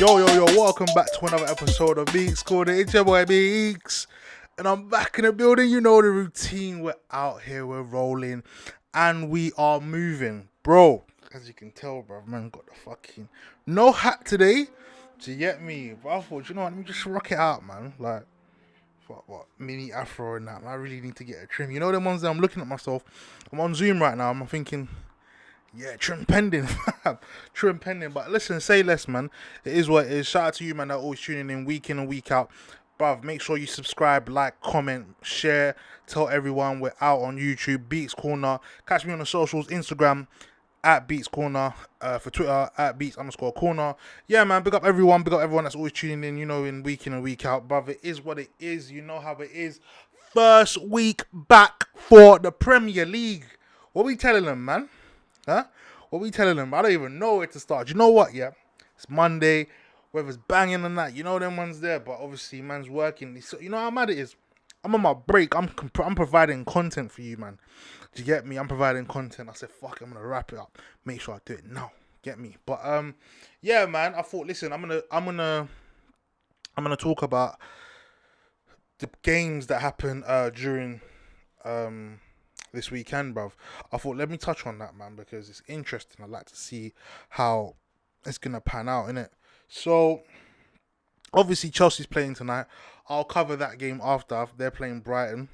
Welcome back to another episode of Beeks Corner. It's your boy Beeks, and I'm back in the building. You know the routine. We're out here, we're rolling, and we are moving, bro. As you can tell, bro, man, got the fucking no hat today. To get me, but I thought, you know what? Let me just rock it out, man. Like, what mini afro and that. Man, I really need to get a trim. You know the ones that I'm looking at myself. I'm on Zoom right now. I'm thinking. Yeah, trim pending, fam. Trim pending. But listen, say less, man. It is what it is. Shout out to you, man, that are always tuning in week and week out. Bruv, make sure you subscribe, like, comment, share. Tell everyone we're out on YouTube, Beeks Corner. Catch me on the socials, Instagram, at Beeks Corner. For Twitter, at Beeks_Corner. Yeah, man, big up everyone. Big up everyone that's always tuning in, you know, in week and week out. Bruv, it is what it is. You know how it is. First week back for the Premier League. What we telling them, man? Huh? What we telling them? I don't even know where to start. You know what? Yeah, it's Monday. Weather's banging and that. You know them ones there, but obviously man's working. So you know how mad it is. I'm on my break. I'm providing content for you, man. Do you get me? I'm providing content. I said, fuck, I'm gonna wrap it up. Make sure I do it now. Get me? But yeah, man. I thought, listen, I'm gonna talk about the games that happened during this weekend, bruv. I thought, let me touch on that, man, because it's interesting. I'd like to see how it's going to pan out, innit? So, obviously, Chelsea's playing tonight. I'll cover that game after. They're playing Brighton.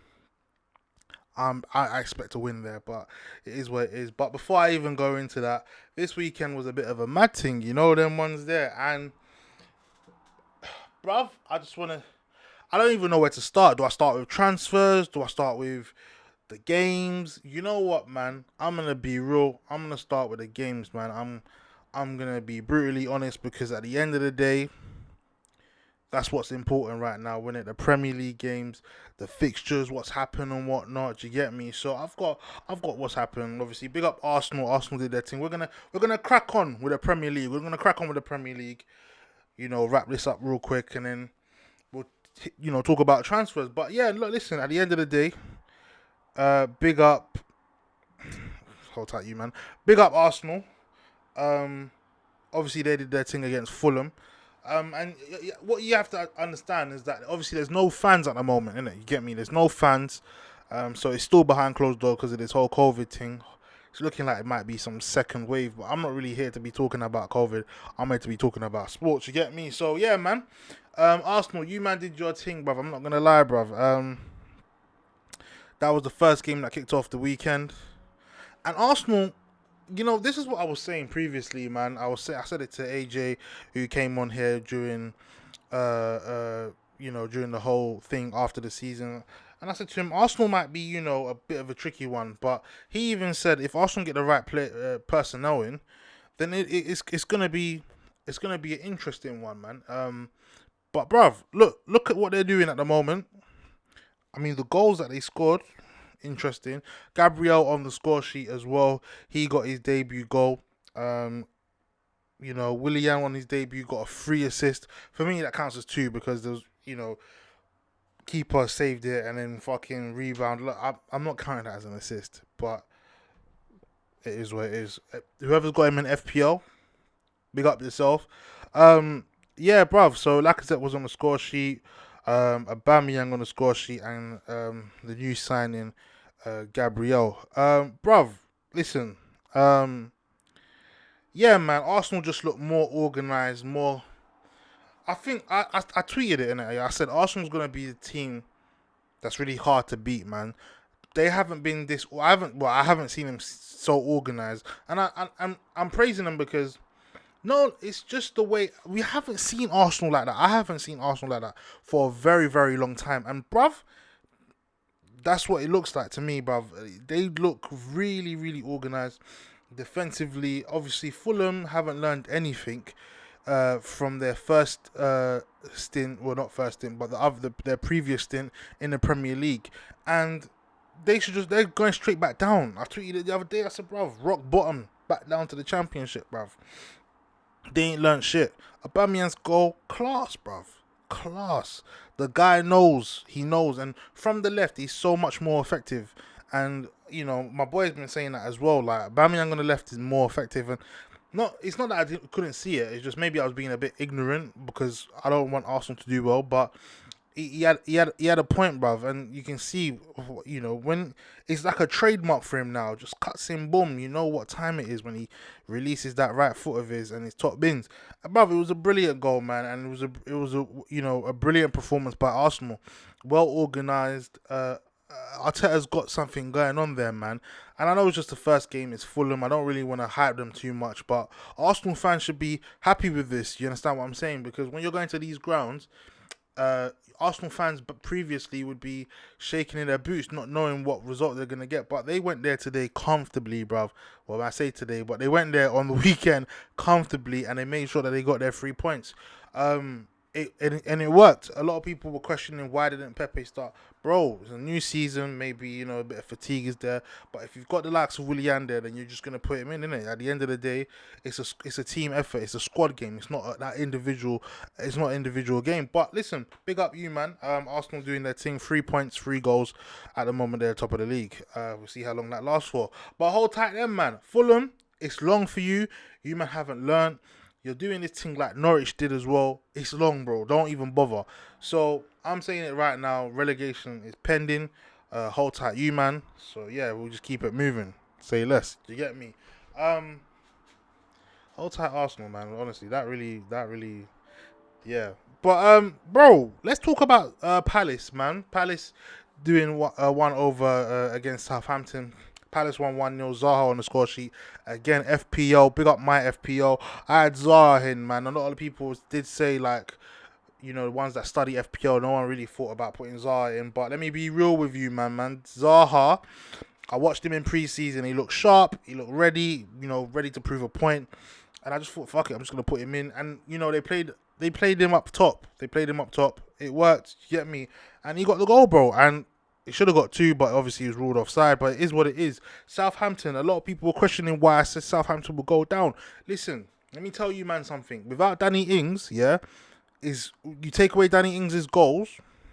I expect to win there, but it is what it is. But before I even go into that, this weekend was a bit of a mad thing, you know, them ones there. And, bruv, I don't even know where to start. Do I start with transfers? Do I start with the games? You know what, man? I'm gonna be real. I'm gonna start with the games, man. I'm gonna be brutally honest, because at the end of the day, that's what's important right now. When it the Premier League games, the fixtures, what's happened and whatnot. Do you get me? So I've got what's happened. Obviously, big up Arsenal. Arsenal did their thing. We're gonna crack on with the Premier League. We're gonna crack on with the Premier League. You know, wrap this up real quick, and then we'll talk about transfers. But yeah, look, listen. At the end of the day. Big up, hold tight, you man. Big up Arsenal. Obviously they did their thing against Fulham. And what you have to understand is that obviously there's no fans at the moment, innit? You get me? There's no fans. So it's still behind closed door because of this whole COVID thing. It's looking like it might be some second wave, but I'm not really here to be talking about COVID. I'm here to be talking about sports. You get me? So yeah, man. Arsenal, you man did your thing, bruv. I'm not gonna lie, bruv. That was the first game that kicked off the weekend. And Arsenal, you know, this is what I was saying previously, man. I said it to AJ, who came on here during during the whole thing after the season. And I said to him, Arsenal might be, a bit of a tricky one. But he even said if Arsenal get the right personnel in, then it's gonna be an interesting one, man. But bruv, look at what they're doing at the moment. I mean, the goals that they scored, interesting. Gabriel on the score sheet as well. He got his debut goal. Willian on his debut got a free assist. For me, that counts as two because there was, keeper saved it and then fucking rebound. Look, I'm not counting that as an assist, but it is what it is. Whoever's got him in FPL, big up yourself. Yeah, bruv. So Lacazette was on the score sheet. Aubameyang on the score sheet, and the new signing, Gabriel. Bruv, listen. Yeah, man. Arsenal just look more organised, more. I think I tweeted it, innit? I said Arsenal's gonna be the team that's really hard to beat, man. They haven't been this. I haven't seen them so organised, and I'm praising them because. No, it's just the way we haven't seen Arsenal like that. I haven't seen Arsenal like that for a very, very long time. And bruv, that's what it looks like to me, bruv. They look really, really organised defensively. Obviously, Fulham haven't learned anything from their first stint. Well, not first stint, but their previous stint in the Premier League. And they're going straight back down. I tweeted it the other day. I said, bruv, rock bottom, back down to the Championship, bruv. They ain't learned shit. Aubameyang's goal, class, bruv. Class. The guy knows. He knows. And from the left, he's so much more effective. And, my boy's been saying that as well. Like, Aubameyang on the left is more effective. And It's not that couldn't see it. It's just maybe I was being a bit ignorant because I don't want Arsenal to do well. But he had a point, bruv, and you can see, when it's like a trademark for him now. Just cuts in, boom. You know what time it is when he releases that right foot of his and his top bins. And bruv, it was a brilliant goal, man, and it was a a brilliant performance by Arsenal, well organized. Arteta's got something going on there, man. And I know it's just the first game, it's Fulham. I don't really want to hype them too much, but Arsenal fans should be happy with this. You understand what I'm saying? Because when you're going to these grounds, uh, Arsenal fans but previously would be shaking in their boots, not knowing what result they're gonna get. But they went there today comfortably, bruv. Well, I say today, but they went there on the weekend comfortably, and they made sure that they got their 3 points. And it worked. A lot of people were questioning why didn't Pepe start. Bro, it's a new season. Maybe a bit of fatigue is there, but if you've got the likes of Willian there, then you're just gonna put him in, innit? At the end of the day, it's a team effort. It's a squad game. It's not that individual. It's not an individual game. But listen, big up you, man. Arsenal doing their thing. 3 points, 3 goals. At the moment, they're top of the league. We'll see how long that lasts for. But hold tight, then, man. Fulham, it's long for you. You man haven't learned. You're doing this thing like Norwich did as well. It's long, bro. Don't even bother. So I'm saying it right now. Relegation is pending. Hold tight, you man. So yeah, we'll just keep it moving. Say less. You get me? Hold tight, Arsenal, man. Honestly, that really, yeah. But bro, let's talk about Palace, man. Palace doing one over against Southampton. Palace won 1-0. Zaha on the score sheet. Again, FPO. Big up my FPO. I had Zaha in, man. A lot of people did say, like, the ones that study FPO, no one really thought about putting Zaha in. But let me be real with you, man. Zaha, I watched him in pre-season. He looked sharp. He looked ready, ready to prove a point. And I just thought, fuck it, I'm just going to put him in. And, they played him up top. It worked, you get me? And he got the goal, bro. And he should have got 2, but obviously he was ruled offside. But it is what it is. Southampton, a lot of people were questioning why I said Southampton will go down. Listen, let me tell you, man, something. Without Danny Ings, you take away Danny Ings' goals,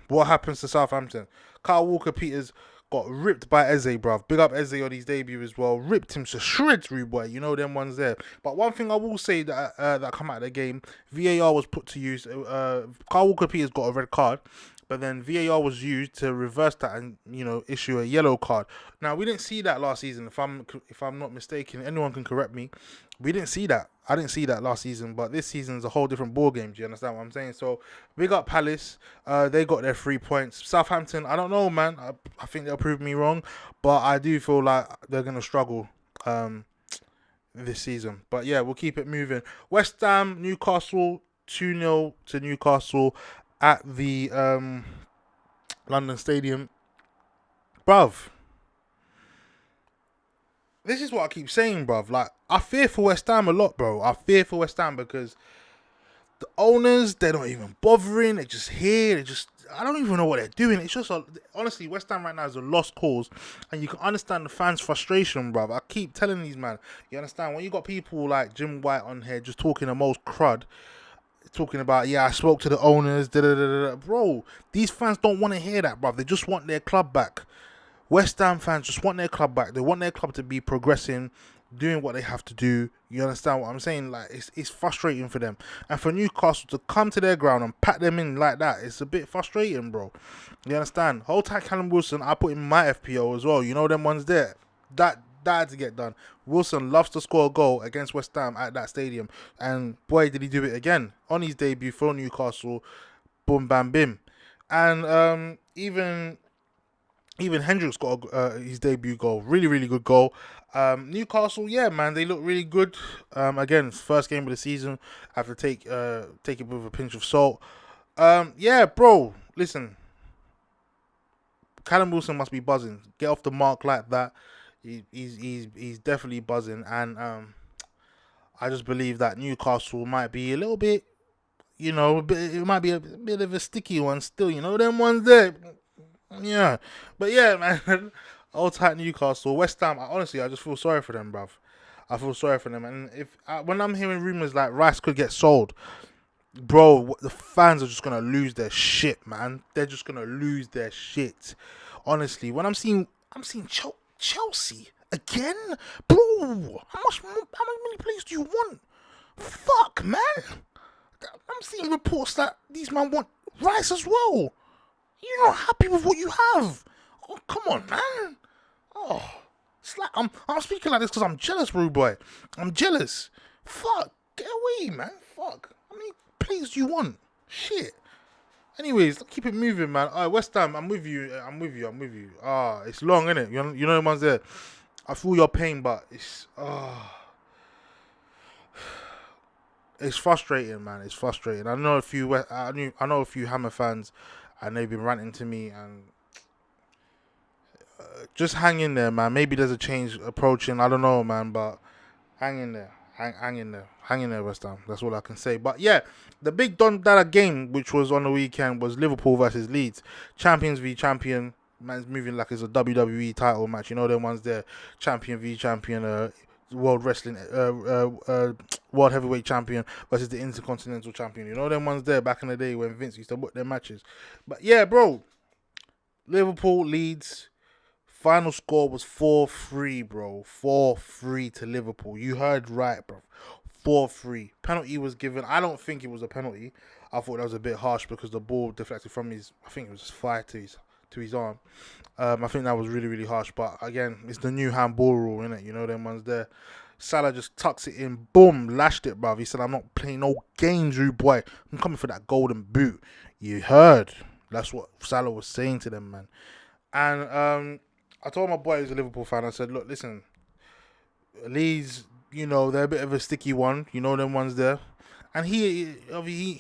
what happens to Southampton? Kyle Walker-Peters got ripped by Eze, bruv. Big up Eze on his debut as well. Ripped him to shreds, rude boy. You know them ones there. But one thing I will say that come out of the game, VAR was put to use. Kyle Walker-Peters got a red card. But then VAR was used to reverse that and issue a yellow card. Now we didn't see that last season. If I'm not mistaken, anyone can correct me. We didn't see that. I didn't see that last season. But this season is a whole different ball game. Do you understand what I'm saying? So big up Palace. They got their 3 points. Southampton, I don't know, man. I think they'll prove me wrong, but I do feel like they're gonna struggle this season. But yeah, we'll keep it moving. West Ham, Newcastle, 2-0 to Newcastle at the London Stadium. Bruv, this is what I keep saying, bruv. Like, I fear for West Ham a lot, bro. I fear for West Ham because the owners, they're not even bothering. They're just here. I don't even know what they're doing. It's just, honestly, West Ham right now is a lost cause. And you can understand the fans' frustration, bruv. I keep telling these, man. You understand? When you got people like Jim White on here just talking the most crud, talking about, I spoke to the owners, bro, these fans don't want to hear that, bruv. They just want their club back. West Ham fans just want their club back. They want their club to be progressing, doing what they have to do. You understand what I'm saying? Like, it's frustrating for them. And for Newcastle to come to their ground and pat them in like that, it's a bit frustrating, bro. You understand? Hold tight, Callum Wilson. I put in my FPO as well. You know them ones there. That had to get done. Wilson loves to score a goal against West Ham at that stadium, and boy did he do it again on his debut for Newcastle. Boom, bam, bim. And even Hendricks got his debut goal. Really, really good goal. Newcastle, man, they look really good. Again, first game of the season. I have to take it with a pinch of salt. Bro, listen. Callum Wilson must be buzzing. Get off the mark like that. He's definitely buzzing, and I just believe that Newcastle might be a little bit, it might be a bit of a sticky one still. Them ones there, yeah. But yeah, man, all tight Newcastle, West Ham. Honestly, I just feel sorry for them, bruv. I feel sorry for them, and when I'm hearing rumors like Rice could get sold, bro, the fans are just gonna lose their shit, man. They're just gonna lose their shit. Honestly, when I'm seeing Chelsea Again? Bro, how many players do you want? Fuck, man. I'm seeing reports that these men want Rice as well. You're not happy with what you have. Oh, come on, man. Oh, it's like I'm speaking like this because I'm jealous, rude boy. I'm jealous. Fuck, get away, man. Fuck. How many players do you want? Shit. Anyways, let's keep it moving, man. All right, West Ham, I'm with you. Ah, it's long, innit? You know the ones there. I feel your pain, but it's frustrating, man. It's frustrating. I know a few Hammer fans, and they've been ranting to me, and just hang in there, man. Maybe there's a change approaching. I don't know, man, but hang in there. Hang in there, West Ham. That's all I can say. But yeah, the big Don Dada game, which was on the weekend, was Liverpool versus Leeds. Champions v champion. Man's moving like it's a WWE title match. You know them ones there. Champion v champion. World Wrestling, World Heavyweight Champion versus the Intercontinental Champion. You know them ones there back in the day when Vince used to book their matches. But yeah, bro. Liverpool, Leeds. Final score was 4-3, bro. 4-3 to Liverpool. You heard right, bro. 4-3. Penalty was given. I don't think it was a penalty. I thought that was a bit harsh because the ball deflected from his, I think it was his thigh to his arm. I think that was really, really harsh. But again, it's the new handball rule, innit? You know them ones there. Salah just tucks it in. Boom. Lashed it, bruv. He said, I'm not playing no games, rude boy. I'm coming for that golden boot. You heard. That's what Salah was saying to them, man. And I told my boy who's a Liverpool fan, I said, look, listen, Leeds, you know, they're a bit of a sticky one. You know them ones there. And he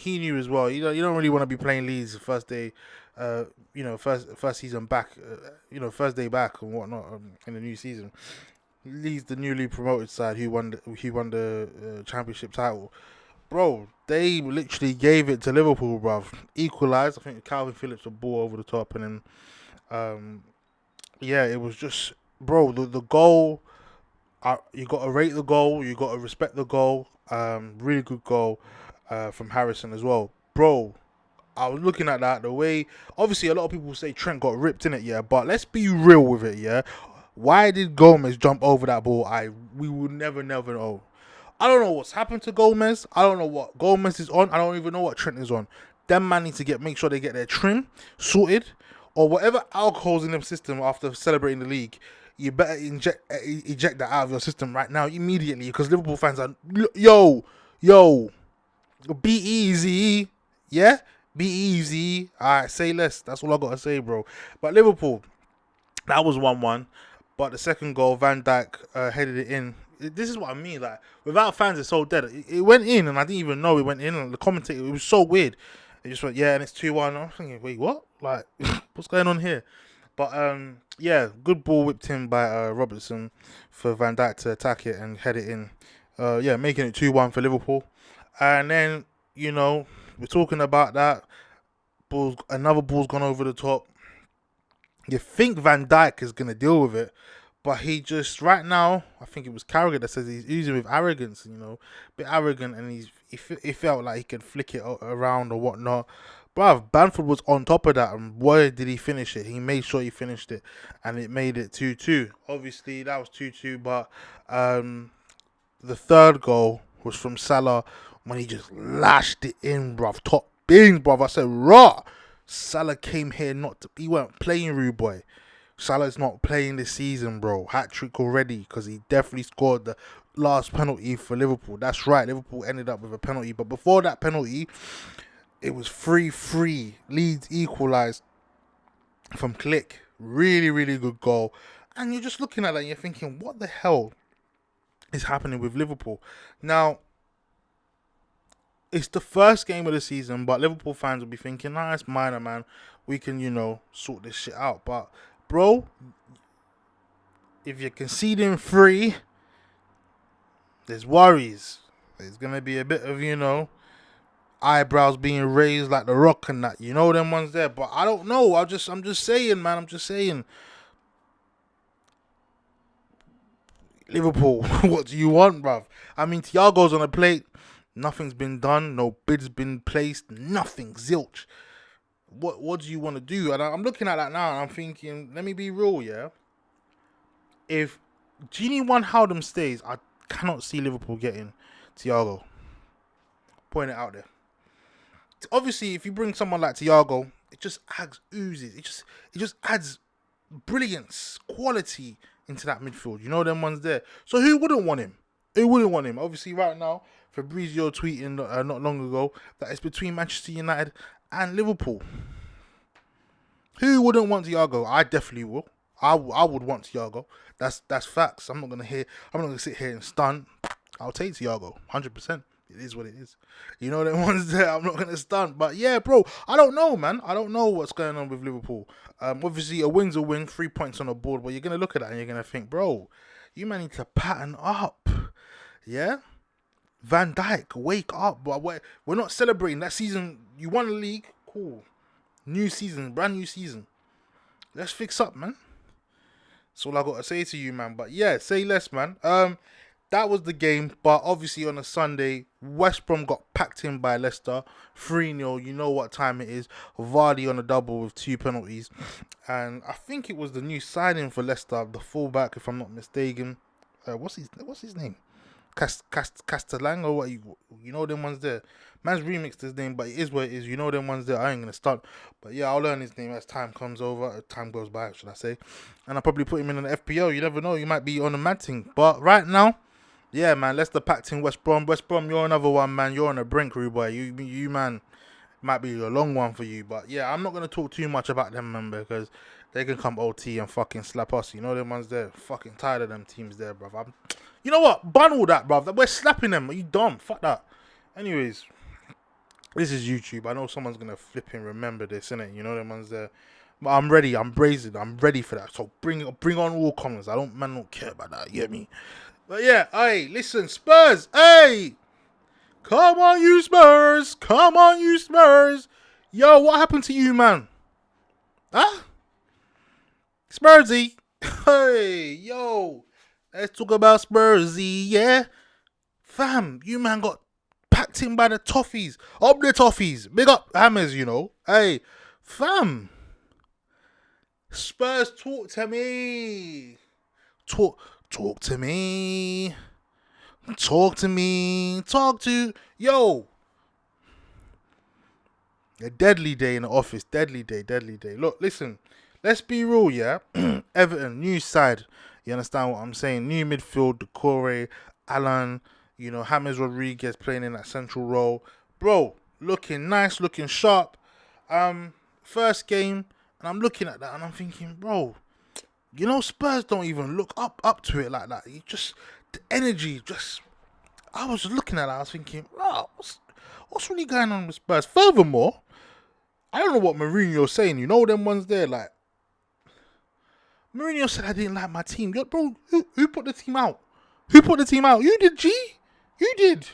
knew as well. You don't really want to be playing Leeds the first day, first season back, first day back and whatnot in the new season. Leeds, the newly promoted side, who won the championship title. Bro, they literally gave it to Liverpool, bruv. Equalised. I think Calvin Phillips a ball over the top, and then yeah, it was just, bro, the goal, you got to rate the goal, you got to respect the goal. Really good goal from Harrison as well. Bro, I was looking at that, the way, obviously a lot of people say Trent got ripped in it, yeah, but let's be real with it, yeah. Why did Gomez jump over that ball? We will never know. I don't know what's happened to Gomez. I don't know what Gomez is on. I don't even know what Trent is on. Them man need to make sure they get their trim sorted, or whatever alcohol's in their system after celebrating the league. You better eject that out of your system right now, immediately, because Liverpool fans are, yo, be easy, yeah, be easy. All right, say less. That's all I gotta say, bro. But Liverpool, that was 1-1. But the second goal, Van Dijk headed it in. This is what I mean. Like, without fans, it's so dead. It went in, and I didn't even know it went in. And the commentator, it was so weird. It just went, yeah, and it's 2-1. I'm thinking, wait, what? Like, what's going on here? But yeah, good ball whipped in by Robertson for Van Dijk to attack it and head it in. Yeah, making it 2-1 for Liverpool. And then, we're talking about that. Another ball's gone over the top. You think Van Dijk is going to deal with it, but he just, right now, I think it was Carragher that says he's using with arrogance, a bit arrogant, and he felt like he could flick it around or whatnot. Bruv, Bamford was on top of that, and why did he finish it? He made sure he finished it, and it made it 2-2. Obviously, that was 2-2, but the third goal was from Salah when he just lashed it in, bruv. Top bins, bruv. I said, raw. Salah came here he weren't playing, rude boy. Salah's not playing this season, bro. Hat-trick already, because he definitely scored the last penalty for Liverpool. That's right, Liverpool ended up with a penalty. But before that penalty, it was 3-3. Leeds equalised from Click. Really, really good goal. And you're just looking at that and you're thinking, what the hell is happening with Liverpool? Now, it's the first game of the season, but Liverpool fans will be thinking, nah, it's minor, man. We can, sort this shit out. But, bro, if you're conceding 3, there's worries. There's going to be a bit of, eyebrows being raised like the Rock and that. You know them ones there. But I don't know. I'm just saying, man. I'm just saying. Liverpool, what do you want, bruv? I mean, Thiago's on a plate. Nothing's been done. No bid's been placed. Nothing. Zilch. What do you want to do? And I'm looking at that now and I'm thinking, let me be real, yeah? If Genie One Howdem stays. I cannot see Liverpool getting Thiago. Point it out there. Obviously, if you bring someone like Thiago, it just adds oozes. It just adds brilliance, quality into that midfield. You know them ones there. So who wouldn't want him? Who wouldn't want him? Obviously, right now, Fabrizio tweeting not long ago that it's between Manchester United and Liverpool. Who wouldn't want Thiago? I definitely will. I would want Thiago. That's facts. I'm not gonna sit here and stun. I'll take Thiago, 100%. It is what it is. You know them ones there. I'm not gonna stunt, but yeah, bro. I don't know, man. I don't know what's going on with Liverpool. Obviously a win's a win, 3 points on the board, but you're gonna look at that and you're gonna think, bro, you man need to pattern up. Yeah, Van Dijk, wake up. But we're not celebrating that season. You won the league, cool. New season, brand new season. Let's fix up, man. That's all I got to say to you, man. But yeah, say less, man. That was the game, but obviously on a Sunday, West Brom got packed in by Leicester, 3-0. You know what time it is. Vardy on a double with 2 penalties, and I think it was the new signing for Leicester, the fullback, if I'm not mistaken. What's his name? Castellang or what? You know them ones there. Man's remixed his name, but it is what it is. You know them ones there. I ain't gonna start, but yeah, I'll learn his name as time goes by, should I say? And I'll probably put him in an FPL. You never know. You might be on a mad thing, but right now. Yeah, man, Leicester packed in West Brom. West Brom, you're another one, man. You're on a brink, rude boy. You, man, might be a long one for you. But, yeah, I'm not going to talk too much about them, man, because they can come OT and fucking slap us. You know them ones there? Fucking tired of them teams there, bruv. You know what? Bun all that, bruv. We're slapping them. Are you dumb? Fuck that. Anyways, this is YouTube. I know someone's going to flipping remember this, innit? You know them ones there? But I'm ready. I'm brazen. I'm ready for that. So bring on all comments. Man don't care about that. You get me? But yeah, hey, listen, Spurs, hey! Come on, you Spurs! Come on, you Spurs! Yo, what happened to you, man? Huh? Spursy! Hey, yo! Let's talk about Spursy, yeah? Fam, you man got packed in by the Toffees. Up the Toffees. Big up Hammers, you know. Hey, fam. Spurs, talk to me. Talk to me. Yo. A deadly day in the office. Deadly day. Look, listen. Let's be real, yeah? Everton, new side. You understand what I'm saying? New midfield, Decore, Alan, you know, James Rodriguez playing in that central role. Bro, looking nice, looking sharp. First game, and I'm looking at that and I'm thinking, bro, you know, Spurs don't even look up to it like that. You just, the energy, just, I was looking at that, I was thinking, wow, what's really going on with Spurs? Furthermore, I don't know what Mourinho's saying. You know them ones there, like, Mourinho said I didn't like my team. Yo, bro, who put the team out? Who put the team out? You did, G. You did.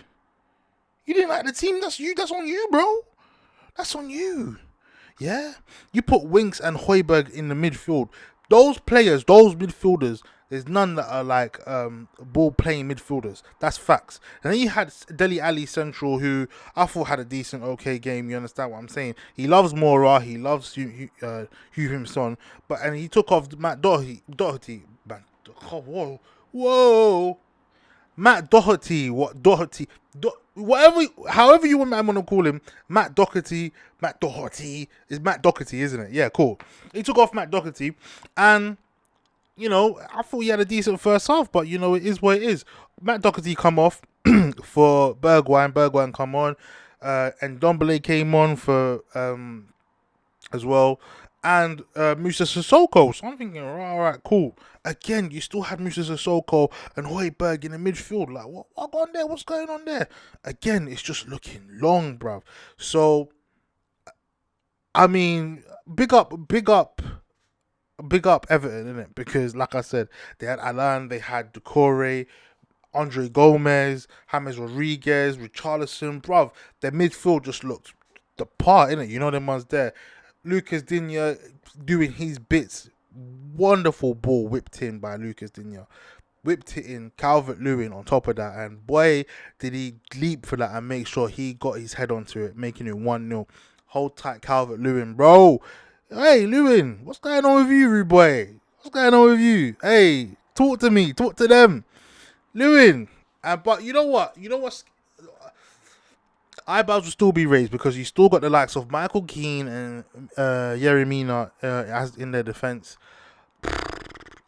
You didn't like the team. That's you. That's on you, bro. That's on you. Yeah? You put Winks and Højbjerg in the midfield. Those players, those midfielders, there's none that are like ball-playing midfielders. That's facts. And then you had Dele Alli Central, who I thought had a decent, okay game. You understand what I'm saying? He loves Mora. He loves Hugh Himson. And he took off Matt Doherty. Man, oh, whoa. Matt Doherty. What Doherty? However you want to call him, Matt Doherty is Matt Doherty, isn't it? Yeah, cool. He took off Matt Doherty, and you know, I thought he had a decent first half, but you know, it is what it is. Matt Doherty come off for Bergwijn come on, and Dombele came on for as well, and Musa Sissoko. So I'm thinking, all right, cool. Again, you still had Musa Sissoko and Højbjerg in the midfield. Like, what on there? What's going on there? Again, it's just looking long, bruv. So, I mean, big up Everton, innit? Because, like I said, they had Alan, they had Decore, Andre Gomez, James Rodriguez, Richarlison, bruv. Their midfield just looked the part, innit? You know them ones there. Lucas Digne doing his bits. Wonderful ball whipped in by Lucas Digne. Whipped it in, Calvert-Lewin on top of that. And boy, did he leap for that and make sure he got his head onto it, making it 1-0. Hold tight, Calvert-Lewin, bro. Hey, Lewin, what's going on with you, rude boy? What's going on with you? Hey, Talk to me. Talk to them. Lewin. But you know what? You know what's eyebrows will still be raised because you still got the likes of Michael Keane and Yeremina as in their defense.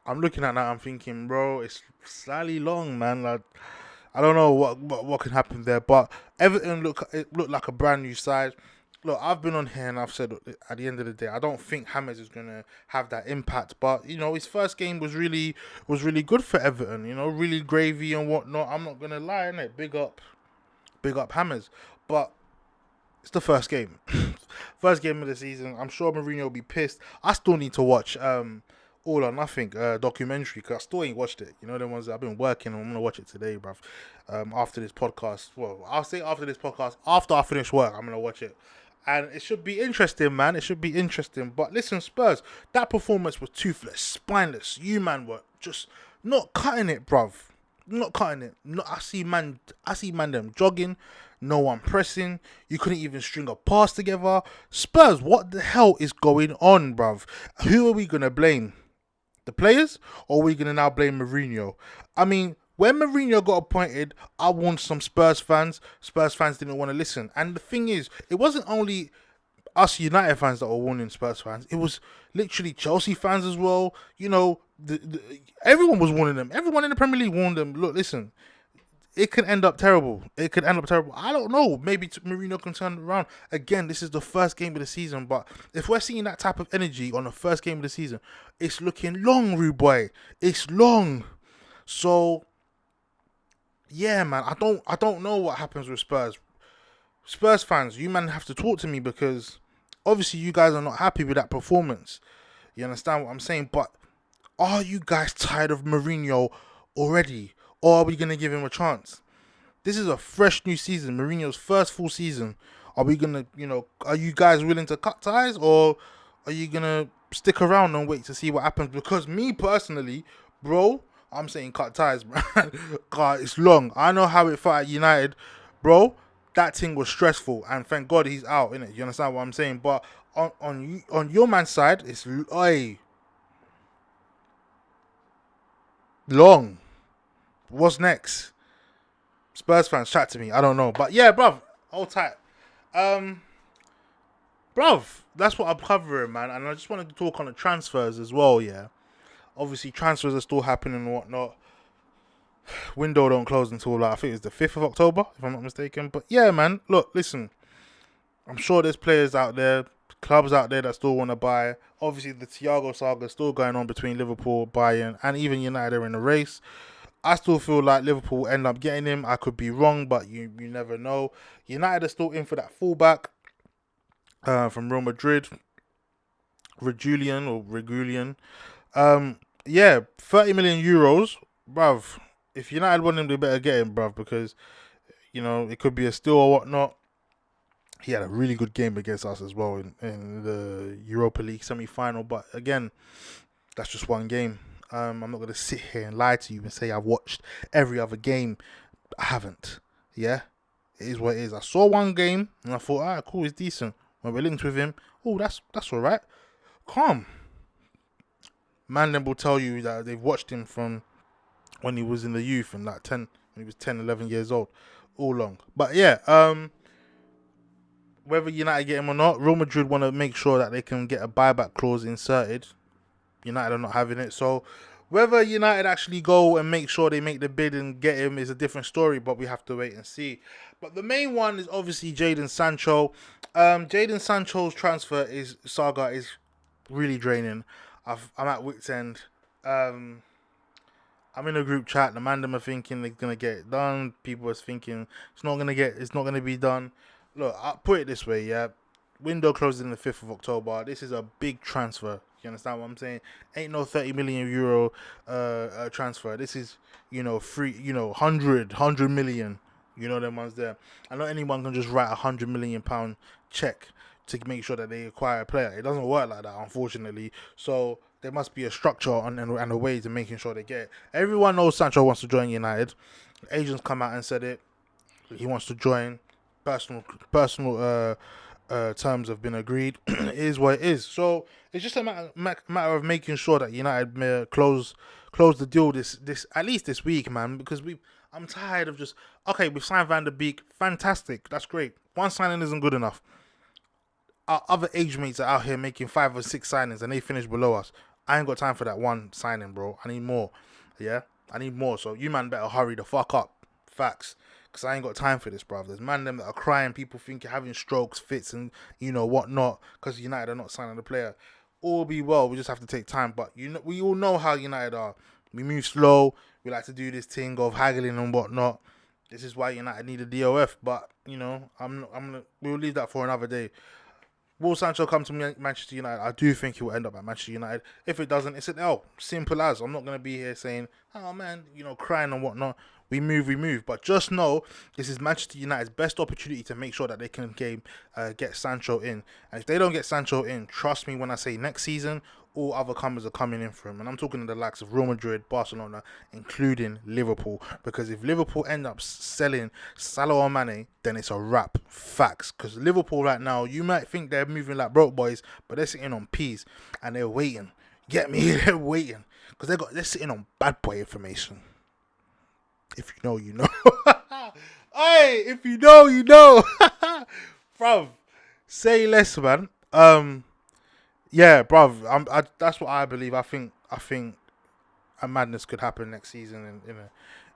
I'm looking at that. I'm thinking, bro, it's slightly long, man. Like, I don't know what can happen there, but Everton looked like a brand new side. Look, I've been on here and I've said at the end of the day, I don't think James is gonna have that impact. But you know, his first game was really good for Everton. You know, really gravy and whatnot. I'm not gonna lie, innit? Big up James. But it's the first game, first game of the season. I'm sure Mourinho will be pissed. I still need to watch All or Nothing documentary because I still ain't watched it. You know, the ones that I've been working on. I'm gonna watch it today, bruv. After this podcast, well, I'll say after this podcast. After I finish work, I'm gonna watch it, and it should be interesting, man. It should be interesting. But listen, Spurs, that performance was toothless, spineless. You man were just not cutting it, bruv. Not cutting it. No, I see man them jogging. No one pressing. You couldn't even string a pass together. Spurs, what the hell is going on, bruv? Who are we gonna blame? The players, or are we gonna now blame Mourinho? I mean, when Mourinho got appointed, I warned some Spurs fans. Spurs fans didn't want to listen. And the thing is, it wasn't only us United fans that were warning Spurs fans. It was literally Chelsea fans as well. You know, everyone was warning them. Everyone in the Premier League warned them. Look, listen, it could end up terrible. It could end up terrible. I don't know. Maybe Mourinho can turn it around. Again, this is the first game of the season. But if we're seeing that type of energy on the first game of the season, it's looking long, rude boy. It's long. So, yeah, man. I don't know what happens with Spurs. Spurs fans, you man have to talk to me because obviously you guys are not happy with that performance. You understand what I'm saying? But are you guys tired of Mourinho already? Or are we going to give him a chance? This is a fresh new season. Mourinho's first full season. Are we going to, are you guys willing to cut ties? Or are you going to stick around and wait to see what happens? Because me personally, bro, I'm saying cut ties, man. God, it's long. I know how it felt at United. Bro, that thing was stressful. And thank God he's out, innit? You understand what I'm saying? But on your man's side, it's long. What's next? Spurs fans, chat to me. I don't know. But yeah, bruv, hold tight. Bruv, that's what I'm covering, man. And I just wanted to talk on the transfers as well, yeah. Obviously, transfers are still happening and whatnot. Window don't close until, I think it's the 5th of October, if I'm not mistaken. But yeah, man, look, listen. I'm sure there's players out there, clubs out there that still want to buy. Obviously, the Thiago saga is still going on between Liverpool, Bayern, and even United are in the race. I still feel like Liverpool will end up getting him. I could be wrong, but you never know. United are still in for that fullback from Real Madrid, Regulian. Yeah, 30 million euros, bruv. If United want him, they better get him, bruv, because it could be a steal or whatnot. He had a really good game against us as well in the Europa League semi-final, but again, that's just one game. I'm not going to sit here and lie to you and say I've watched every other game. I haven't. Yeah? It is what it is. I saw one game and I thought, alright, cool, he's decent. When we're linked with him, oh, that's alright. Calm. Man then will tell you that they've watched him from when he was in the youth and when he was 10, 11 years old. All long. But yeah, whether United get him or not, Real Madrid want to make sure that they can get a buyback clause inserted. United are not having it. So whether United actually go and make sure they make the bid and get him is a different story, but we have to wait and see. But the main one is obviously Jason Sancho. Jason Sancho's saga is really draining. I'm at wit's end. I'm in a group chat. The man them are thinking they're gonna get it done. People are thinking it's not gonna be done. Look, I'll put it this way, yeah. Window closes in the 5th of October. This is a big transfer. You understand what I'm saying? Ain't no 30 million euro transfer. This is, free, 100 million. You know them ones there. And not anyone can just write £100 million check to make sure that they acquire a player. It doesn't work like that, unfortunately. So there must be a structure and a way to making sure they get it. Everyone knows Sancho wants to join United. Agents come out and said it. He wants to join. Personal terms have been agreed. It is what it is. So it's just a matter of making sure that United close the deal this at least this week, man. Because I'm tired of just okay. We've signed Van der Beek, fantastic, that's great. One signing isn't good enough. Our other age mates are out here making 5 or 6 signings and they finish below us. I ain't got time for that one signing, bro. I need more. Yeah, I need more. So you man better hurry the fuck up. Facts. Because I ain't got time for this, bro. There's man them that are crying. People think you're having strokes, fits, and whatnot. Because United are not signing the player. All be well. We just have to take time. But we all know how United are. We move slow. We like to do this thing of haggling and whatnot. This is why United need a DOF. But we'll leave that for another day. Will Sancho come to Manchester United? I do think he will end up at Manchester United. If it doesn't, it's an L. Simple as. I'm not going to be here saying, oh man, crying and whatnot. We move. But just know, this is Manchester United's best opportunity to make sure that they can get Sancho in. And if they don't get Sancho in, trust me when I say next season, all other comers are coming in for him. And I'm talking to the likes of Real Madrid, Barcelona, including Liverpool. Because if Liverpool end up selling Salah or Mane, then it's a wrap. Facts. Because Liverpool right now, you might think they're moving like broke boys, but they're sitting on peas and they're waiting. Get me? They're waiting. Because they're sitting on bad boy information. If you know, you know. Hey, if you know, you know. Bruv, say less, man. Yeah, bruv. That's what I believe. I think a madness could happen next season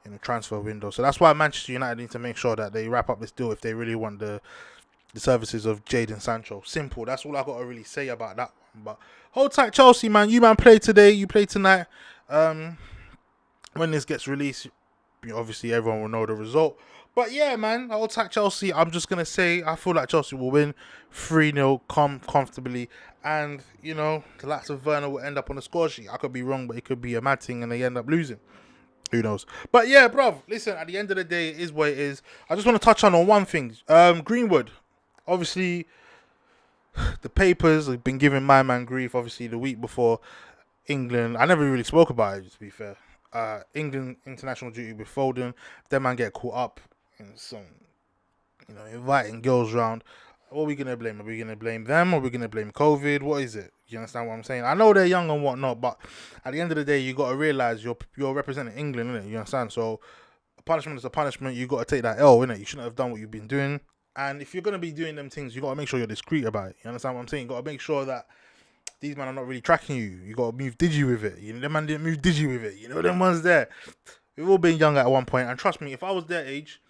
in a transfer window. So that's why Manchester United need to make sure that they wrap up this deal if they really want the services of Jason Sancho. Simple. That's all I got to really say about that one. But hold tight, Chelsea, man. You man play today. You play tonight. When this gets released, obviously everyone will know the result. But yeah, man, hold tight, Chelsea. I'm just going to say I feel like Chelsea will win 3-0 comfortably. And, the likes of Werner will end up on the score sheet. I could be wrong, but it could be a mad thing and they end up losing. Who knows? But yeah, bruv, listen, at the end of the day, it is what it is. I just want to touch on one thing. Greenwood. Obviously, the papers have been giving my man grief, obviously, the week before England. I never really spoke about it, to be fair. England international duty with Foden. Them man get caught up in some, inviting girls round. What are we going to blame? Are we going to blame them? Or are we going to blame COVID? What is it? You understand what I'm saying? I know they're young and whatnot, but at the end of the day, you got to realise you're representing England, innit? You understand? So a punishment is a punishment. You got to take that L, innit? You shouldn't have done what you've been doing. And if you're going to be doing them things, you got to make sure you're discreet about it. You understand what I'm saying? You got to make sure that these men are not really tracking you. You got to move digi with it. Them man didn't move digi with it. Them ones there. We've all been young at one point. And trust me, if I was their age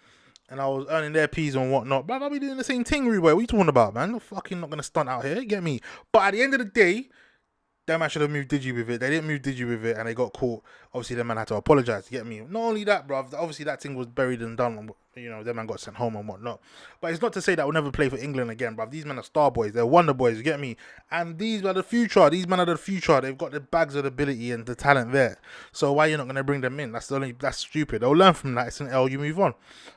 and I was earning their P's and whatnot, but I'll be doing the same thing, Ruway. What are you talking about, man? I'm fucking not going to stunt out here. You get me? But at the end of the day, them man should have moved digi with it. They didn't move digi with it and they got caught. Obviously, them man had to apologise. You get me? Not only that, bruv. Obviously, that thing was buried and done. Them man got sent home and whatnot. But it's not to say that we'll never play for England again, bruv. These men are star boys. They're wonder boys. You get me? And these are the future. These men are the future. They've got the bags of ability and the talent there. So why are you not going to bring them in? That's stupid. They'll learn from that. It's an L. You move on.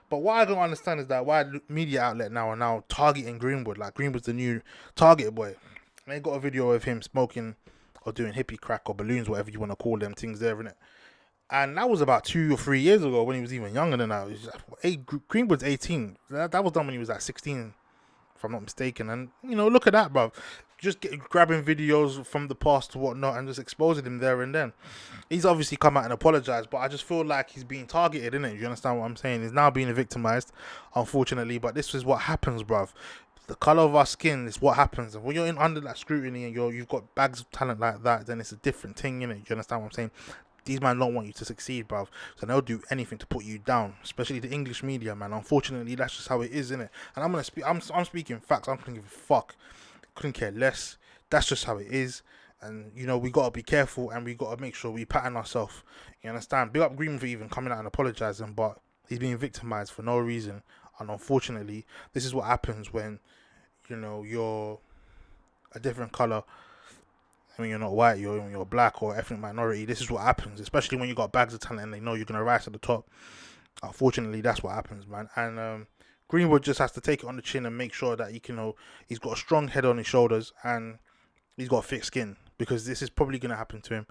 But what I don't understand is that why media outlet now are now targeting Greenwood. Like Greenwood's the new target boy. And they got a video of him smoking or doing hippie crack or balloons, whatever you want to call them things there, innit? And that was about 2 or 3 years ago when he was even younger than that. Greenwood's 18. That was done when he was at 16, if I'm not mistaken. And, look at that, bro. Just grabbing videos from the past to whatnot and just exposing him there and then. He's obviously come out and apologized, but I just feel like he's being targeted, innit? You understand what I'm saying? He's now being victimized, unfortunately. But this is what happens, bruv. The colour of our skin is what happens. And when you're under that scrutiny and you've got bags of talent like that, then it's a different thing, innit? You understand what I'm saying? These men don't want you to succeed, bruv. So they'll do anything to put you down, especially the English media, man. Unfortunately, that's just how it is, innit? And I'm speaking facts. I'm gonna give a fuck. Couldn't care less. That's just how it is. And we gotta be careful and we gotta make sure we pattern ourselves. You understand? Big up Green for even coming out and apologizing, but he's being victimized for no reason. And unfortunately, this is what happens when you're a different color. I mean, you're not white, you're black or ethnic minority. This is what happens, especially when you got bags of talent and they know you're gonna rise to the top. Unfortunately, that's what happens, man. And Greenwood just has to take it on the chin and make sure that he's got a strong head on his shoulders and he's got thick skin, because this is probably gonna happen to him.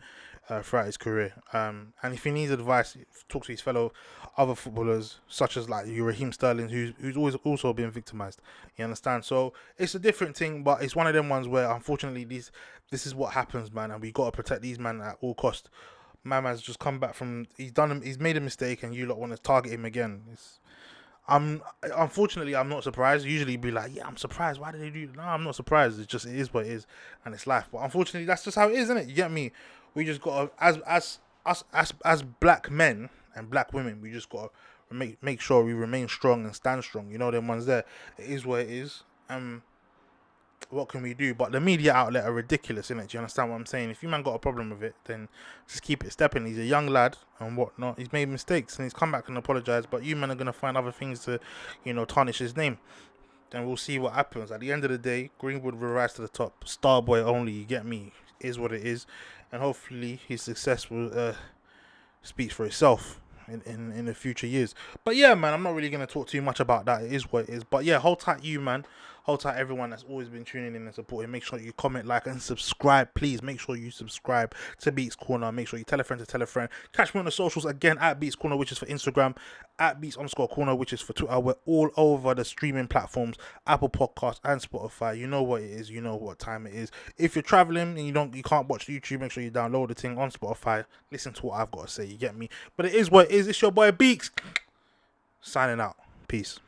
throughout his career. And if he needs advice, talk to his fellow other footballers, such as like Raheem Sterling, who's always also been victimized. You understand? So it's a different thing, but it's one of them ones where unfortunately this is what happens, man, and we gotta protect these man at all cost. Man's just come back from he's made a mistake, and you lot want to target him again. Unfortunately I'm not surprised. Usually be like, yeah, I'm surprised. Why did they do that? No, I'm not surprised. It is what it is, and it's life. But unfortunately, that's just how it is, isn't it? You get me? We just gotta as black men and black women, we just gotta make sure we remain strong and stand strong. You know them ones there. It is what it is. What can we do? But the media outlet are ridiculous, innit? Do you understand what I'm saying? If you man got a problem with it, then just keep it stepping. He's a young lad and whatnot. He's made mistakes and he's come back and apologized. But you men are gonna find other things to, tarnish his name. Then we'll see what happens. At the end of the day, Greenwood will rise to the top. Star boy only. You get me? Is what it is, and hopefully his success will speak for itself in the future years. But yeah, man, I'm not really going to talk too much about that. It is what it is. But yeah, hold tight, you man. Hold tight, everyone that's always been tuning in and supporting. Make sure you comment, like, and subscribe. Please make sure you subscribe to Beeks Corner. Make sure you tell a friend to tell a friend. Catch me on the socials again at Beeks Corner, which is for Instagram, at Beeks_Corner, which is for Twitter. We're all over the streaming platforms, Apple Podcasts and Spotify. You know what it is. You know what time it is. If you're traveling and you can't watch YouTube, make sure you download the thing on Spotify. Listen to what I've got to say. You get me? But it is what it is. It's your boy Beeks signing out. Peace.